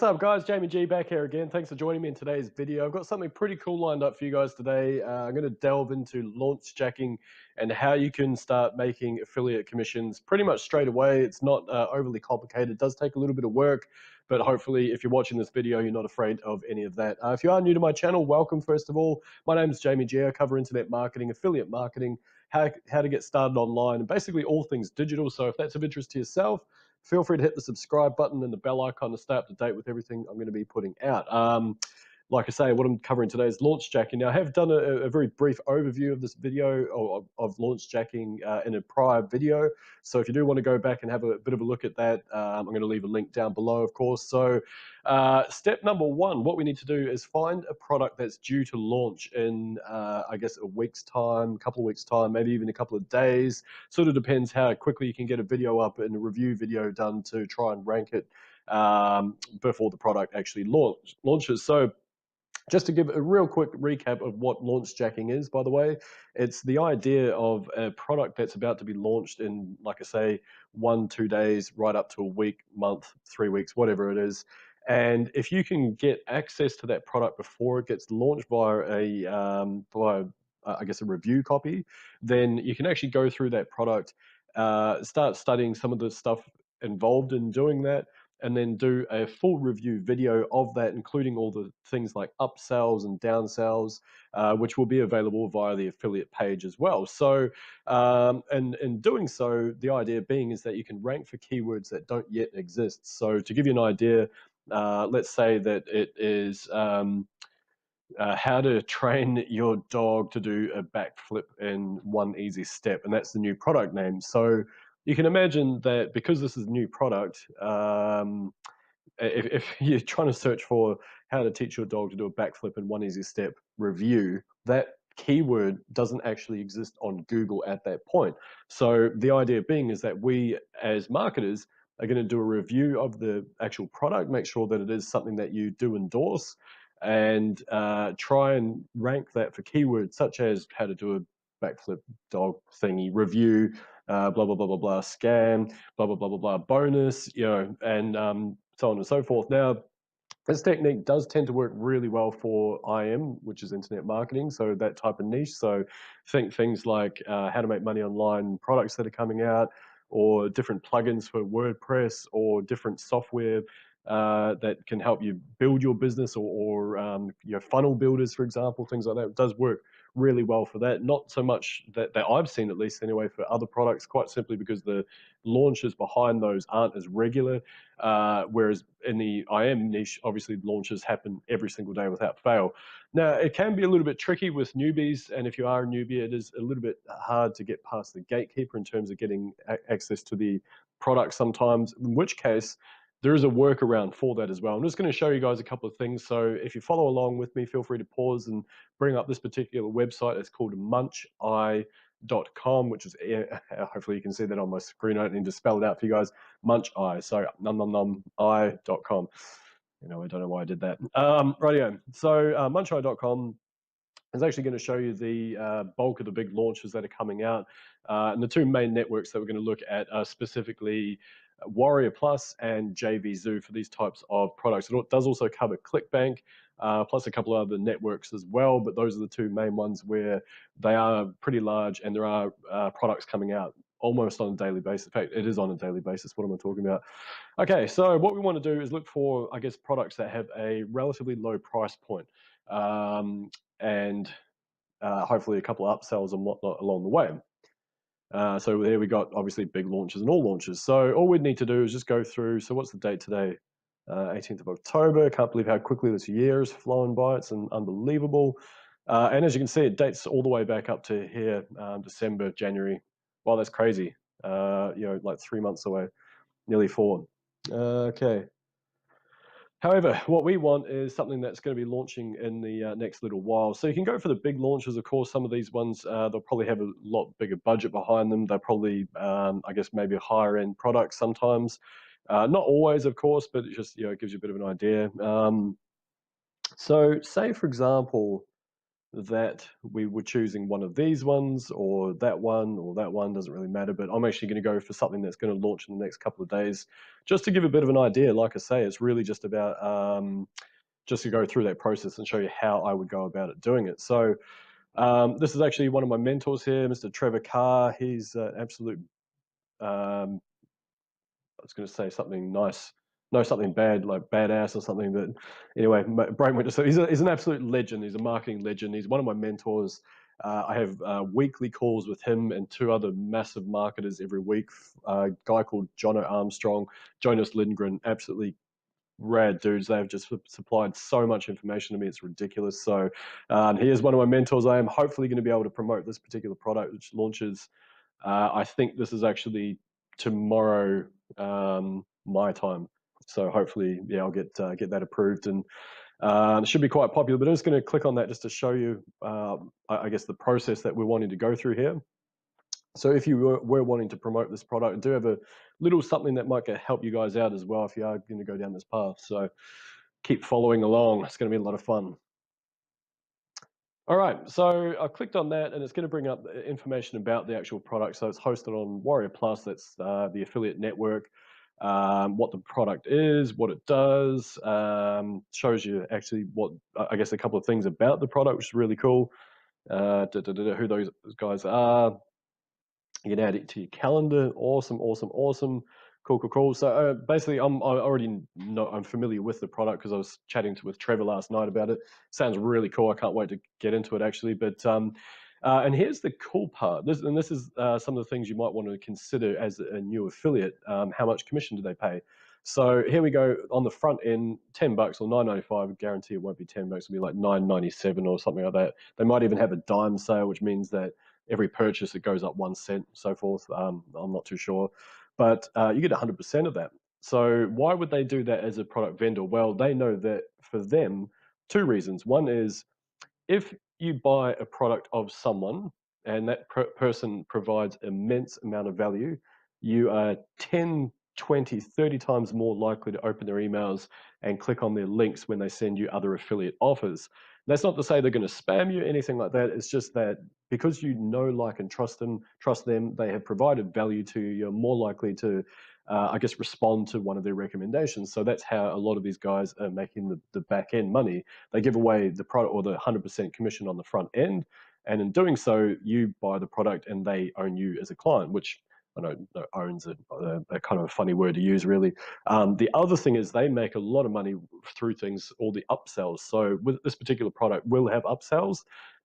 up, guys? Jamie G back here again. Thanks for joining me in today's video. I've got something pretty cool lined up for you guys today. I'm going to delve into launch jacking and how you can start making affiliate commissions pretty much straight away. It's not overly complicated. It does take a little bit of work, but hopefully if you're watching this video, you're not afraid of any of that. If you are new to my channel, welcome first of all. My name is Jamie G. I cover internet marketing, affiliate marketing, how to get started online, and basically all things digital. So if that's of interest to yourself, feel free to hit the subscribe button and the bell icon to stay up to date with everything I'm going to be putting out. Like I say, what I'm covering today is launch jacking. Now, I have done a very brief overview of this video of launch jacking in a prior video. So if you do want to go back and have a bit of a look at that, I'm going to leave a link down below, of course. So step number one, what we need to do is find a product that's due to launch in, I guess, a week's time, a couple of weeks' time, maybe even a couple of days. Sort of depends how quickly you can get a video up and a review video done to try and rank it before the product actually launches. So just to give a real quick recap of what launch jacking is, by the way, it's the idea of a product that's about to be launched in, like I say, 1-2 days, right up to a week, month, 3 weeks, whatever it is. And if you can get access to that product before it gets launched via I guess, a review copy, then you can actually go through that product, start studying some of the stuff involved in doing that, and then do a full review video of that, including all the things like upsells and downsells, which will be available via the affiliate page as well. So, and in doing so, the idea being is that you can rank for keywords that don't yet exist. So to give you an idea, let's say that it is how to train your dog to do a backflip in one easy step, and that's the new product name. So you can imagine that because this is a new product, if you're trying to search for how to teach your dog to do a backflip in one easy step review, that keyword doesn't actually exist on Google at that point. So the idea being is that we as marketers are going to do a review of the actual product, make sure that it is something that you do endorse, and try and rank that for keywords such as how to do a backflip dog thingy review, blah blah blah blah blah, scam, blah blah blah blah blah, bonus, and so on and so forth. Now, this technique does tend to work really well for IM, which is internet marketing, so that type of niche. So think things like how to make money online, products that are coming out, or different plugins for WordPress, or different software that can help you build your business, or funnel builders, for example, things like that. It does work really well for that. Not so much that I've seen, at least anyway, for other products, quite simply because the launches behind those aren't as regular. Whereas in the IM niche, obviously launches happen every single day without fail. Now, it can be a little bit tricky with newbies, and if you are a newbie, it is a little bit hard to get past the gatekeeper in terms of getting access to the product sometimes, in which case there is a workaround for that as well. I'm just going to show you guys a couple of things. So if you follow along with me, feel free to pause and bring up this particular website. It's called munchi.com, which is, hopefully you can see that on my screen. I don't need to spell it out for you guys. Munchi, so i.com. I don't know why I did that. Rightio. So munchi.com is actually going to show you the bulk of the big launches that are coming out. And the two main networks that we're going to look at are specifically Warrior Plus and JVZoo for these types of products. It does also cover ClickBank, plus a couple of other networks as well, but those are the two main ones where they are pretty large, and there are products coming out almost on a daily basis. In fact, it is on a daily basis. What am I talking about? Okay, so what we want to do is look for, I guess, products that have a relatively low price point, and hopefully a couple of upsells and whatnot along the way. So here we got obviously big launches and all launches. So all we'd need to do is just go through. So what's the date today? 18th of October. Can't believe how quickly this year has flown by. It's unbelievable. And as you can see, it dates all the way back up to here, December, January. Wow, that's crazy. Like 3 months away, nearly 4. Okay. However, what we want is something that's going to be launching in the next little while. So you can go for the big launches. Of course, some of these ones, they'll probably have a lot bigger budget behind them. They're probably, I guess, maybe a higher end product sometimes. Not always, of course, but it just, it gives you a bit of an idea. So say, for example, that we were choosing one of these ones or that one, doesn't really matter, but I'm actually going to go for something that's going to launch in the next couple of days, just to give a bit of an idea. Like I say, it's really just about just to go through that process and show you how I would go about it doing it. So this is actually one of my mentors here, Mr. Trevor Carr. He's absolute I was going to say something nice, no, something bad, like badass or something. But anyway, my brain went to. So he's an absolute legend. He's a marketing legend. He's one of my mentors. I have weekly calls with him and two other massive marketers every week. A guy called Jono Armstrong, Jonas Lindgren, absolutely rad dudes. They've just supplied so much information to me. It's ridiculous. So he is one of my mentors. I am hopefully going to be able to promote this particular product, which launches. I think this is actually tomorrow my time. So hopefully, yeah, I'll get that approved, and it should be quite popular. But I'm just going to click on that just to show you, I guess, the process that we're wanting to go through here. So if you were wanting to promote this product, I do have a little something that might help you guys out as well if you are going to go down this path. So keep following along. It's going to be a lot of fun. All right, so I clicked on that and it's going to bring up information about the actual product. So it's hosted on Warrior Plus, that's the affiliate network, what the product is, what it does, shows you actually what, I guess, a couple of things about the product, which is really cool, who those guys are. You can add it to your calendar. Awesome, awesome, awesome. Cool, cool, cool. So basically, I already know, I'm familiar with the product because I was chatting with Trevor last night about it. Sounds really cool. I can't wait to get into it actually. But and here's the cool part. This is some of the things you might want to consider as a new affiliate. How much commission do they pay? So here we go on the front end, $10 or $9.95. I guarantee it won't be $10. It'll be like $9.97 or something like that. They might even have a dime sale, which means that every purchase it goes up 1 cent, so forth. I'm not too sure, but you get 100% of that. So why would they do that as a product vendor? Well, they know that for them, two reasons. One is if you buy a product of someone and that person provides immense amount of value, you are 10, 20, 30 times more likely to open their emails and click on their links when they send you other affiliate offers. That's not to say they're going to spam you, anything like that. It's just that because you know, like, and trust them, they have provided value to you, you're more likely to, I guess, respond to one of their recommendations. So that's how a lot of these guys are making the back end money. They give away the product or the 100% commission on the front end. And in doing so, you buy the product and they own you as a client, which I know owns a kind of a funny word to use, really. The other thing is they make a lot of money through things, all the upsells. So with this particular product, we'll have upsells,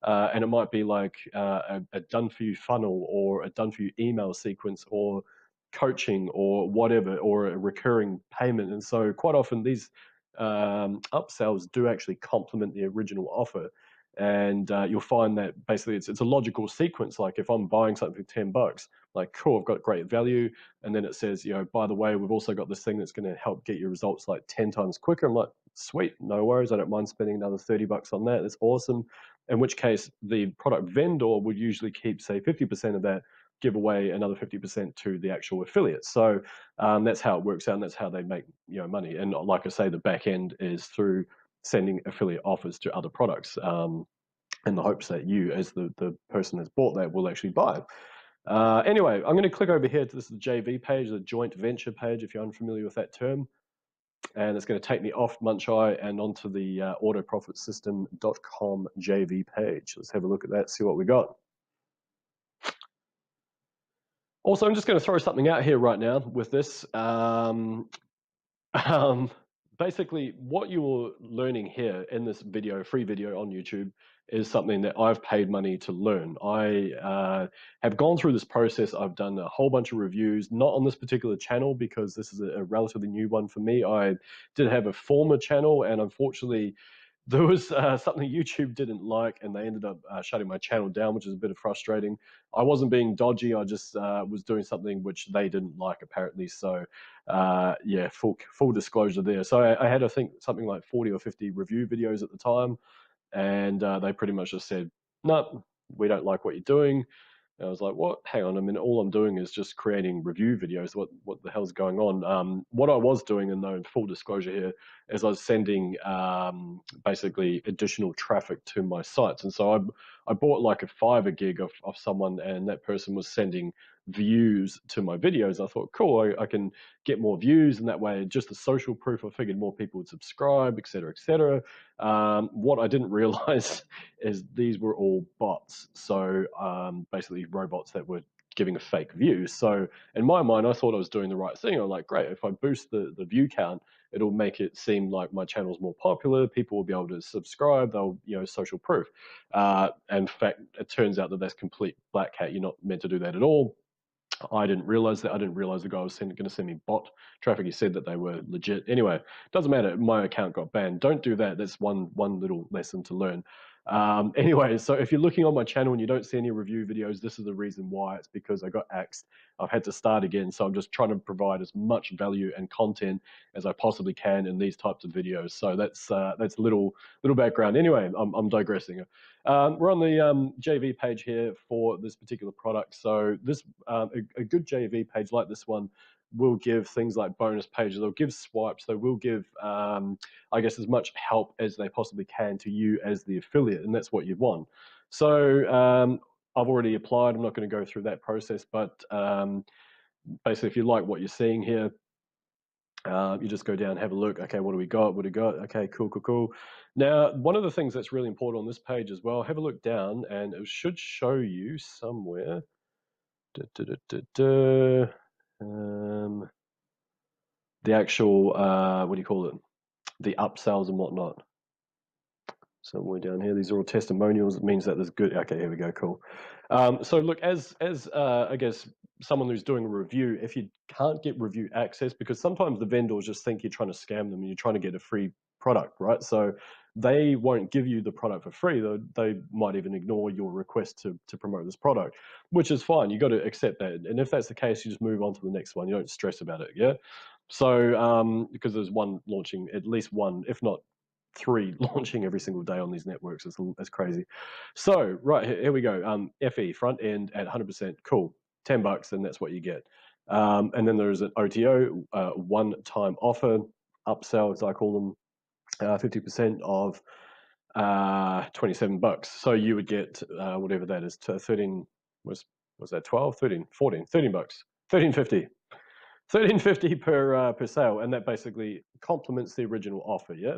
and it might be like a done-for-you funnel or a done-for-you email sequence or coaching or whatever, or a recurring payment. And so quite often these upsells do actually complement the original offer. And you'll find that basically it's a logical sequence. Like if I'm buying something for $10, like, cool, I've got great value. And then it says, you know, by the way, we've also got this thing that's going to help get your results like 10 times quicker. I'm like, sweet, no worries. I don't mind spending another $30 on that. That's awesome. In which case the product vendor would usually keep, say, 50% of that, give away another 50% to the actual affiliate. So that's how it works out, and that's how they make, you know, money. And like I say, the back end is through sending affiliate offers to other products in the hopes that you, as the person that's bought that, will actually buy. Anyway, I'm going to click over here to this is the JV page, the joint venture page, if you're unfamiliar with that term. And it's going to take me off Muncheye and onto the autoprofitsystem.com JV page. Let's have a look at that, see what we got. Also, I'm just going to throw something out here right now with this. Basically, what you're learning here in this video, free video on YouTube, is something that I've paid money to learn. I have gone through this process. I've done a whole bunch of reviews, not on this particular channel because this is a relatively new one for me. I did have a former channel, and unfortunately, there was something YouTube didn't like, and they ended up shutting my channel down, which is a bit frustrating. I wasn't being dodgy. I just was doing something which they didn't like, apparently. So, yeah, full disclosure there. So I had, I think, something like 40 or 50 review videos at the time, and they pretty much just said, no, we don't like what you're doing. And I was like, what? Hang on, I mean, all I'm doing is just creating review videos. What the hell's going on? What I was doing, and though in full disclosure here, is I was sending basically additional traffic to my sites. And so I bought like a Fiverr gig of someone, and that person was sending views to my videos. I thought, cool, I can get more views, and that way, just a social proof. I figured more people would subscribe, et cetera, et cetera. What I didn't realize is these were all bots. So basically robots that were giving a fake view. So in my mind, I thought I was doing the right thing. I'm like, great, if I boost the view count, it'll make it seem like my channel's more popular. People will be able to subscribe. They'll, social proof. In fact, it turns out that that's complete black hat. You're not meant to do that at all. I didn't realize that. I didn't realize the guy was going to send me bot traffic. He said that they were legit. Anyway, doesn't matter. My account got banned. Don't do that. That's one little lesson to learn. Anyway, so if you're looking on my channel and you don't see any review videos, this is the reason why. It's because I got axed. I've had to start again. So I'm just trying to provide as much value and content as I possibly can in these types of videos. So that's little background. Anyway, I'm digressing. We're on the JV page here for this particular product. So this a good JV page like this one will give things like bonus pages. They'll give swipes. They will give, I guess, as much help as they possibly can to you as the affiliate, and that's what you want. So I've already applied. I'm not going to go through that process, but basically, if you like what you're seeing here, you just go down, have a look. Okay, what do we got? What do we got? Okay, cool. Now, one of the things that's really important on this page as well, have a look down, and it should show you somewhere. The actual, what do you call it? The upsells and whatnot. Somewhere down here, these are all testimonials. It means that there's good. Okay, here we go. Cool. So look, as I guess someone who's doing a review, if you can't get review access, because sometimes the vendors just think you're trying to scam them and you're trying to get a free product, right? So they won't give you the product for free. They might even ignore your request to promote this product, which is fine. You got to accept that. And if that's the case, you just move on to the next one. You don't stress about it. Yeah. So because there's one launching, at least one, if not 3 launching every single day on these networks. It's crazy. So right here we go. FE front end at 100%. Cool. $10, and that's what you get. And then there's an OTO, one-time offer, upsell, as I call them, 50% of $27. So you would get whatever that is. 13 was that 12, 13, 14, $13, $13.50. $13.50 per sale, and that basically complements the original offer. Yeah.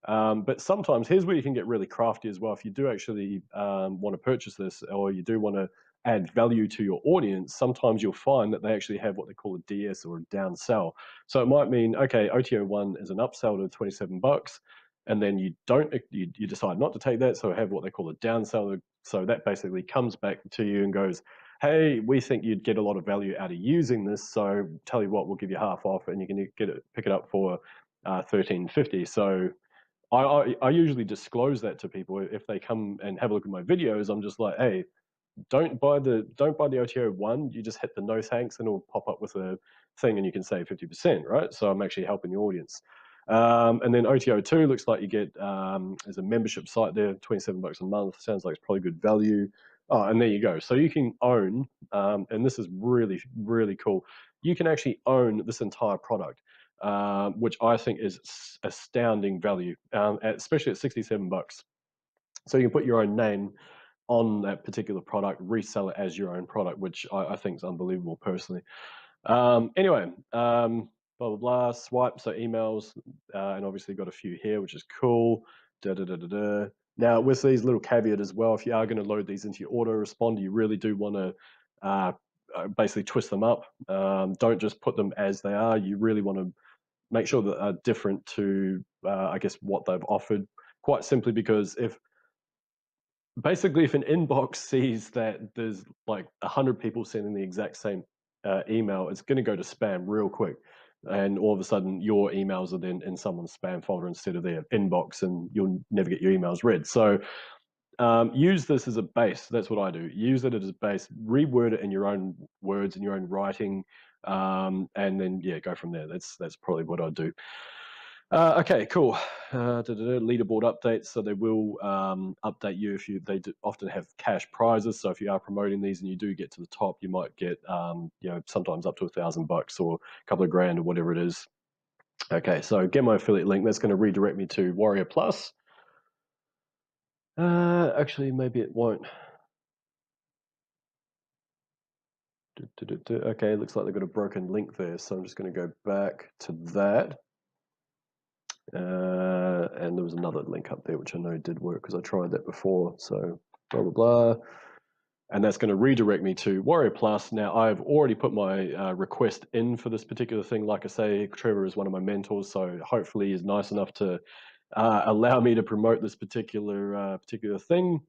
But sometimes here's where you can get really crafty as well. If you do actually want to purchase this, or you do want to add value to your audience, sometimes you'll find that they actually have what they call a DS or a down sell. So it might mean, okay, OTO 1 is an upsell to $27, and then you decide not to take that, so have what they call a down sell. So that basically comes back to you and goes, hey, we think you'd get a lot of value out of using this, so tell you what, we'll give you half off, and you can pick it up for $13.50. So I usually disclose that to people if they come and have a look at my videos. I'm just like, hey, don't buy the OTO 1. You just hit the no thanks, and it'll pop up with a thing, and you can save 50%, right? So I'm actually helping the audience. And then OTO 2 looks like you get there's a membership site there, $27 a month. Sounds like it's probably good value. Oh, and there you go. So you can own, and this is really cool. You can actually own this entire product. Which I think is astounding value, especially at $67. So you can put your own name on that particular product, resell it as your own product, which I think is unbelievable personally. Anyway, blah, blah, blah, swipe, so emails, and obviously got a few here, which is cool. Now, with these little caveat as well, if you are going to load these into your autoresponder, you really do want to basically twist them up. Don't just put them as they are. You really want to make sure that are different to, I guess, what they've offered. Quite simply because if an inbox sees that there's like 100 people sending the exact same email, it's going to go to spam real quick. And all of a sudden, your emails are then in someone's spam folder instead of their inbox, and you'll never get your emails read. So use this as a base. That's what I do. Use it as a base. Reword it in your own words, in your own writing, and then go from there. That's probably what I'd do. Okay, cool. Leaderboard updates, so they will update you if you. They do often have cash prizes, so if you are promoting these and you do get to the top, you might get sometimes up to $1,000 or a couple of grand or whatever it is. Okay, so get my affiliate link. That's going to redirect me to Warrior Plus. Actually, maybe it won't. Okay, looks like they've got a broken link there, so I'm just going to go back to that. And there was another link up there which I know did work because I tried that before. So blah blah blah, and that's going to redirect me to Warrior Plus. Now I've already put my request in for this particular thing. Like I say, Trevor is one of my mentors, so hopefully he's nice enough to allow me to promote this particular thing.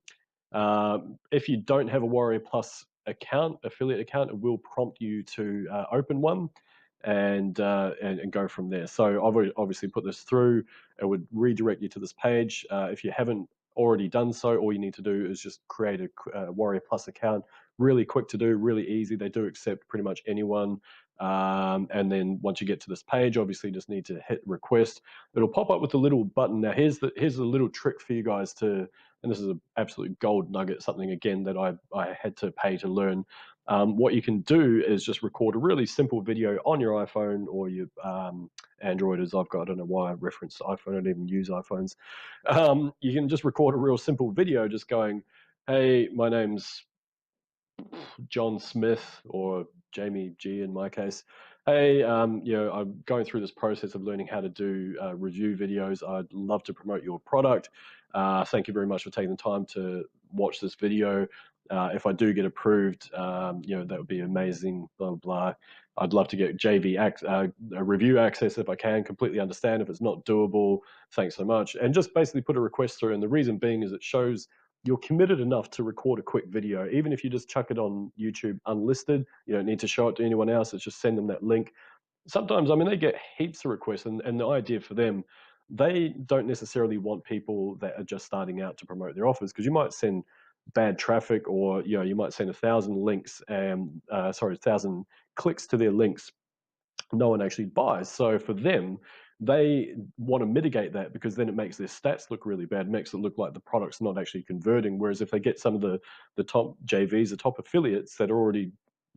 If you don't have a Warrior Plus affiliate account, it will prompt you to open one and go from there. So I've obviously put this through. It would redirect you to this page. If you haven't already done so, all you need to do is just create a Warrior Plus account. Really quick to do, really easy. They do accept pretty much anyone. And then once you get to this page, obviously you just need to hit request. It'll pop up with a little button. Now here's a little trick for you guys to, and this is an absolute gold nugget, something again that I had to pay to learn. What you can do is just record a really simple video on your iPhone or your Android, as I've got. I don't know why I referenced iPhone. I don't even use iPhones. You can just record a real simple video just going, hey, my name's John Smith or Jamie G in my case. Hey, I'm going through this process of learning how to do review videos. I'd love to promote your product. Thank you very much for taking the time to watch this video. If I do get approved, that would be amazing. Blah blah blah. I'd love to get review access if I can. Completely understand if it's not doable. Thanks so much. And just basically put a request through. And the reason being is it shows you're committed enough to record a quick video, even if you just chuck it on YouTube unlisted. You don't need to show it to anyone else. It's just send them that link. Sometimes, I mean, they get heaps of requests, and the idea for them, they don't necessarily want people that are just starting out to promote their offers, because you might send bad traffic, or you might send 1,000 links and 1,000 clicks to their links, no one actually buys. So for them, they want to mitigate that, because then it makes their stats look really bad, makes it look like the product's not actually converting. Whereas if they get some of the top JVs, the top affiliates that are already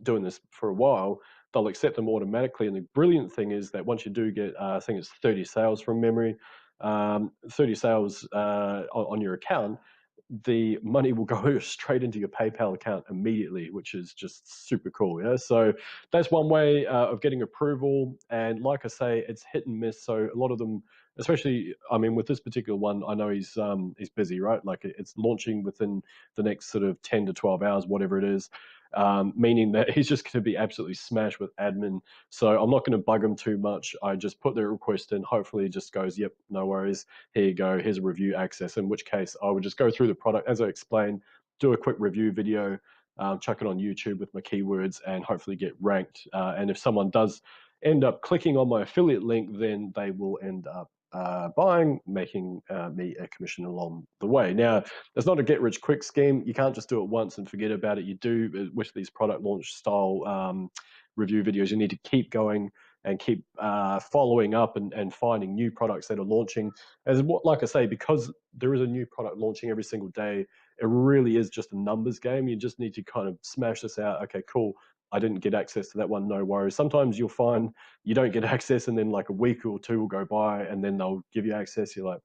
doing this for a while, they'll accept them automatically. And the brilliant thing is that once you do get, I think it's 30 sales from memory, 30 sales on your account, the money will go straight into your PayPal account immediately, which is just super cool. Yeah, so that's one way of getting approval. And like I say, it's hit and miss. So a lot of them, especially, I mean, with this particular one, I know he's busy, right? Like it's launching within the next sort of 10 to 12 hours, whatever it is. Meaning that he's just going to be absolutely smashed with admin. So I'm not going to bug him too much. I just put the request in. Hopefully, he just goes, "Yep, no worries. Here you go. Here's a review access." In which case, I would just go through the product as I explained, do a quick review video, chuck it on YouTube with my keywords, and hopefully get ranked. And if someone does end up clicking on my affiliate link, then they will end up buying, making me a commission along the way. Now, it's not a get-rich-quick scheme. You can't just do it once and forget about it. You do, with these product launch style review videos, you need to keep going and keep following up and finding new products that are launching. Like I say, because there is a new product launching every single day, it really is just a numbers game. You just need to kind of smash this out. Okay, cool. I didn't get access to that one, no worries. Sometimes you'll find you don't get access, and then like a week or two will go by, and then they'll give you access. You're like,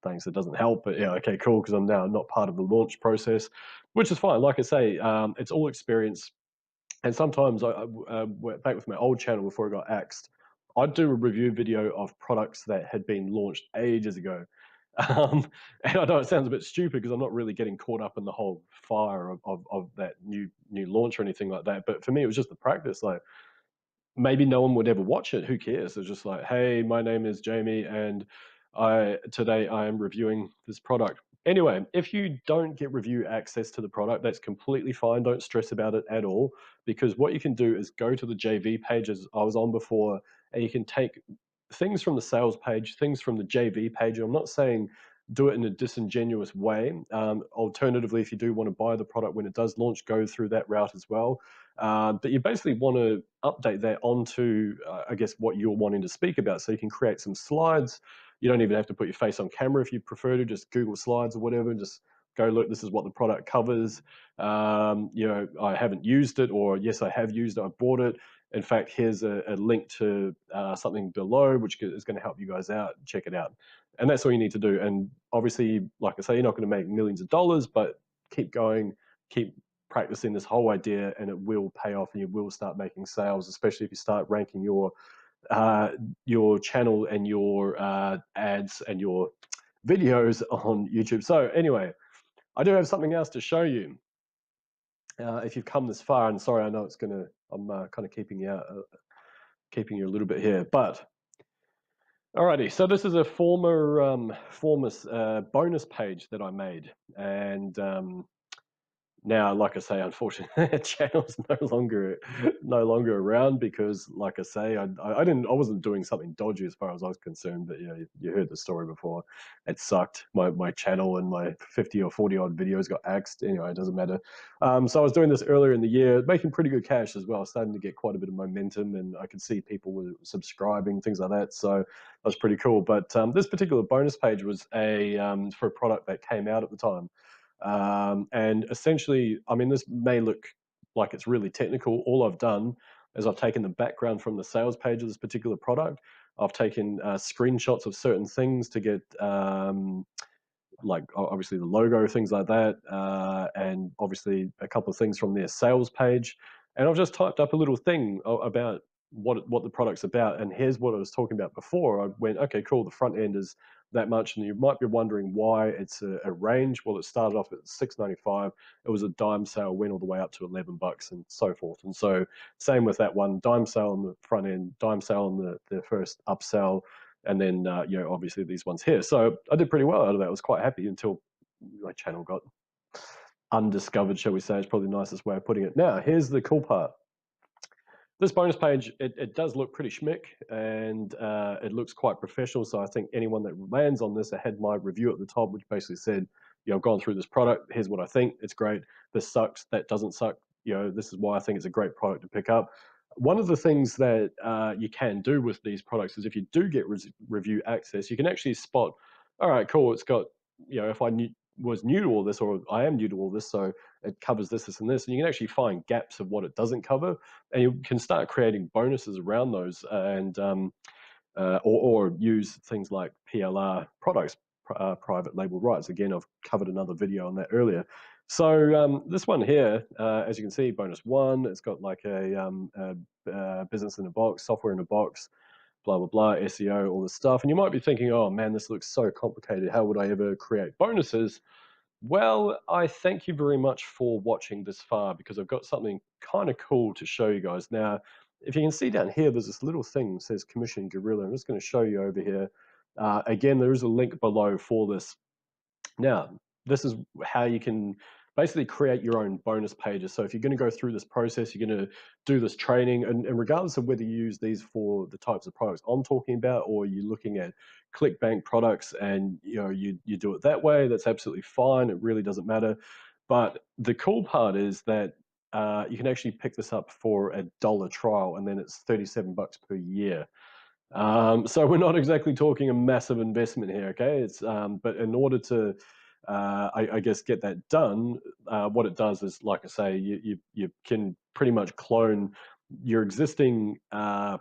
thanks, it doesn't help, but yeah, okay, cool, because I'm now not part of the launch process, which is fine. Like I say, it's all experience. And sometimes I went back with my old channel before I got axed, I'd do a review video of products that had been launched ages ago. And I know it sounds a bit stupid because I'm not really getting caught up in the whole fire of that new launch or anything like that. But for me, it was just the practice. Like, maybe no one would ever watch it. Who cares? It's just like, hey, my name is Jamie, and today I am reviewing this product. Anyway, if you don't get review access to the product, that's completely fine. Don't stress about it at all, because what you can do is go to the JV pages I was on before, and you can take things from the sales page, things from the JV page. And I'm not saying do it in a disingenuous way. Alternatively, if you do want to buy the product when it does launch, go through that route as well. But you basically want to update that onto, I guess, what you're wanting to speak about. So you can create some slides. You don't even have to put your face on camera if you prefer to. Just Google Slides or whatever, and just go, look, this is what the product covers. I haven't used it, or yes, I have used it, I bought it. In fact, here's a link to something below, which is going to help you guys out. Check it out. And that's all you need to do. And obviously, like I say, you're not going to make millions of dollars, but keep going, keep practicing this whole idea, and it will pay off, and you will start making sales, especially if you start ranking your channel and your ads and your videos on YouTube. So anyway, I do have something else to show you. If you've come this far, and sorry, I know I'm kind of keeping you a little bit here, but alrighty. So this is a former bonus page that I made, and now, like I say, unfortunately, the channel's no longer around because, like I say, I wasn't doing something dodgy as far as I was concerned. But you heard the story before. It sucked. My channel and my 50 or 40 odd videos got axed. Anyway, it doesn't matter. So I was doing this earlier in the year, making pretty good cash as well, starting to get quite a bit of momentum, and I could see people were subscribing, things like that. So that was pretty cool. But this particular bonus page was for a product that came out at the time. And essentially, I mean, this may look like it's really technical. All I've done is I've taken the background from the sales page of this particular product. I've taken screenshots of certain things to get like obviously the logo, things like that, and obviously a couple of things from their sales page. And I've just typed up a little thing about what the product's about. And here's what I was talking about before. I went, okay, cool, the front end is that much, and you might be wondering why it's a range. Well, it started off at $6.95. It was a dime sale, went all the way up to $11 and so forth. And so same with that one, dime sale on the front end, dime sale on the first upsell, and then obviously these ones here. So I did pretty well out of that. I was quite happy until my channel got undiscovered, shall we say. It's probably the nicest way of putting it. Now, here's the cool part. This bonus page, it does look pretty schmick, and it looks quite professional. So I think anyone that lands on this, I had my review at the top, which basically said, I've gone through this product. Here's what I think. It's great. This sucks. That doesn't suck. This is why I think it's a great product to pick up. One of the things that you can do with these products is if you do get review access, you can actually spot, all right, cool, it's got, if I was new to all this, or I am new to all this, so it covers this, this, and this, and you can actually find gaps of what it doesn't cover, and you can start creating bonuses around those, and or use things like PLR products, private label rights. Again, I've covered another video on that earlier. So this one here, as you can see, bonus one, it's got like a business in a box, software in a box, blah, blah, blah, SEO, all this stuff. And you might be thinking, oh man, this looks so complicated. How would I ever create bonuses? Well, I thank you very much for watching this far, because I've got something kind of cool to show you guys. Now, if you can see down here, there's this little thing that says Commission Gorilla. I'm just going to show you over here. Again, there is a link below for this. Now, this is how you can basically create your own bonus pages. So if you're going to go through this process, you're going to do this training, and regardless of whether you use these for the types of products I'm talking about, or you're looking at ClickBank products and you do it that way, that's absolutely fine. It really doesn't matter. But the cool part is that you can actually pick this up for $1 trial, and then it's $37 per year. So we're not exactly talking a massive investment here, okay? It's but in order to I guess get that done, what it does is, like I say, you can pretty much clone your existing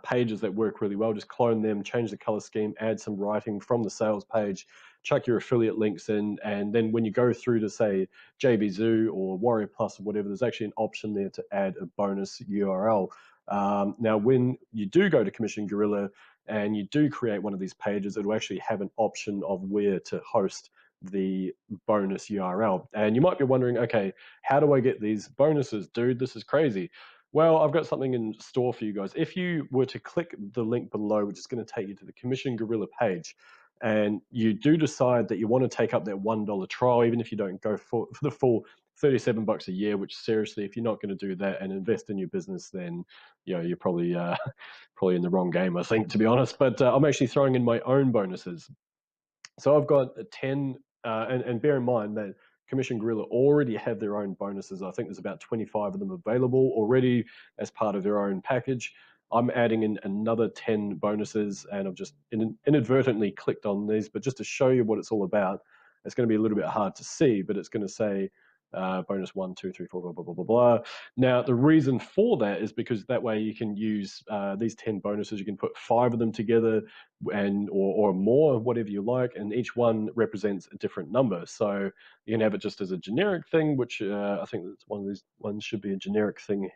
pages that work really well. Just clone them, change the color scheme, add some writing from the sales page, chuck your affiliate links in, and then when you go through to say JBZoo or Warrior Plus or whatever, there's actually an option there to add a bonus URL. Now, when you do go to Commission Gorilla and you do create one of these pages, it will actually have an option of where to host the bonus URL. And you might be wondering, okay, how do I get these bonuses, dude? This is crazy. Well, I've got something in store for you guys. If you were to click the link below, which is going to take you to the Commission Gorilla page, and you do decide that you want to take up that $1 trial, even if you don't go for the full $37 a year, which seriously, if you're not going to do that and invest in your business, then you're probably probably in the wrong game, I think, to be honest. But I'm actually throwing in my own bonuses. So I've got 10, and bear in mind that Commission Gorilla already have their own bonuses. I think there's about 25 of them available already as part of their own package. I'm adding in another 10 bonuses, and I've just inadvertently clicked on these, but just to show you what it's all about, it's going to be a little bit hard to see, but it's going to say bonus 1, 2, 3, 4, blah, blah, blah, blah, blah. Now, the reason for that is because that way you can use these 10 bonuses, you can put 5 of them together and or more, whatever you like, and each one represents a different number. So you can have it just as a generic thing, which I think that's one of these ones should be a generic thing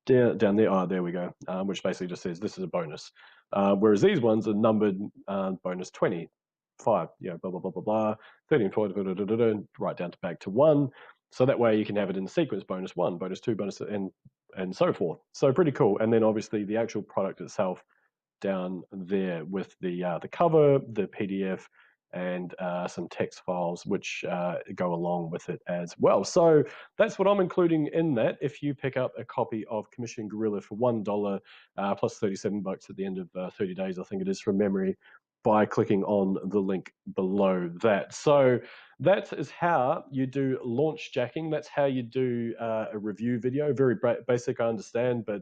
down there. Oh, there we go, which basically just says this is a bonus. Whereas these ones are numbered bonus 20, 5, blah, blah, blah, blah, blah, 13, 14, right down to back to 1. So that way you can have it in sequence, bonus 1, bonus 2, bonus, and so forth. So pretty cool. And then obviously the actual product itself down there with the cover, the PDF, and some text files which go along with it as well. So that's what I'm including in that. If you pick up a copy of Commission Gorilla for $1 plus $37 at the end of 30 days, I think it is from memory, by clicking on the link below that. So that is how you do launch jacking. That's how you do a review video. Very basic, I understand, but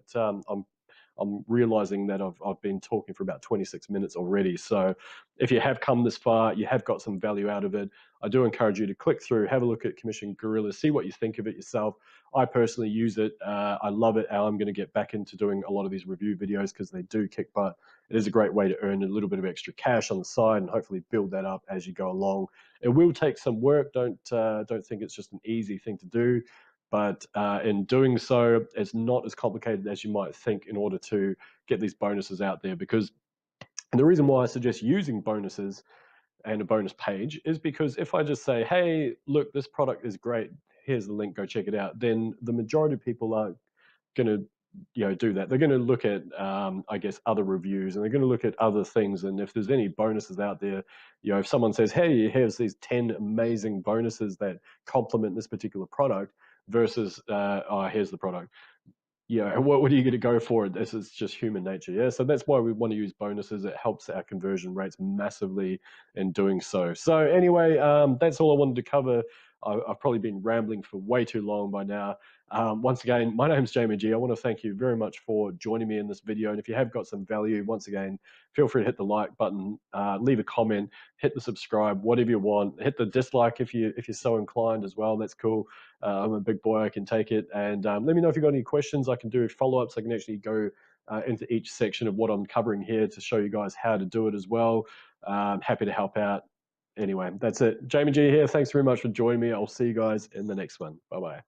I'm realizing that I've been talking for about 26 minutes already. So if you have come this far, you have got some value out of it, I do encourage you to click through, have a look at Commission Gorilla, see what you think of it yourself. I personally use it. I love it. I'm going to get back into doing a lot of these review videos because they do kick butt. It is a great way to earn a little bit of extra cash on the side and hopefully build that up as you go along. It will take some work. Don't think it's just an easy thing to do. But in doing so, it's not as complicated as you might think in order to get these bonuses out there. Because the reason why I suggest using bonuses and a bonus page is because if I just say, hey, look, this product is great, here's the link, go check it out, then the majority of people aren't going to do that. They're going to look at I guess other reviews, and they're going to look at other things, and if there's any bonuses out there, if someone says, hey, here's these 10 amazing bonuses that complement this particular product versus oh, here's the product, what are you going to go for? This is just human nature. Yeah. So that's why we want to use bonuses. It helps our conversion rates massively in doing so. So anyway, that's all I wanted to cover. I've probably been rambling for way too long by now. Once again, my name's Jamie G. I want to thank you very much for joining me in this video. And if you have got some value, once again, feel free to hit the like button, leave a comment, hit the subscribe, whatever you want. Hit the dislike if you're so inclined as well. That's cool. I'm a big boy, I can take it. And let me know if you've got any questions. I can do follow-ups. I can actually go into each section of what I'm covering here to show you guys how to do it as well. Happy to help out. Anyway, that's it. Jamie G here. Thanks very much for joining me. I'll see you guys in the next one. Bye-bye.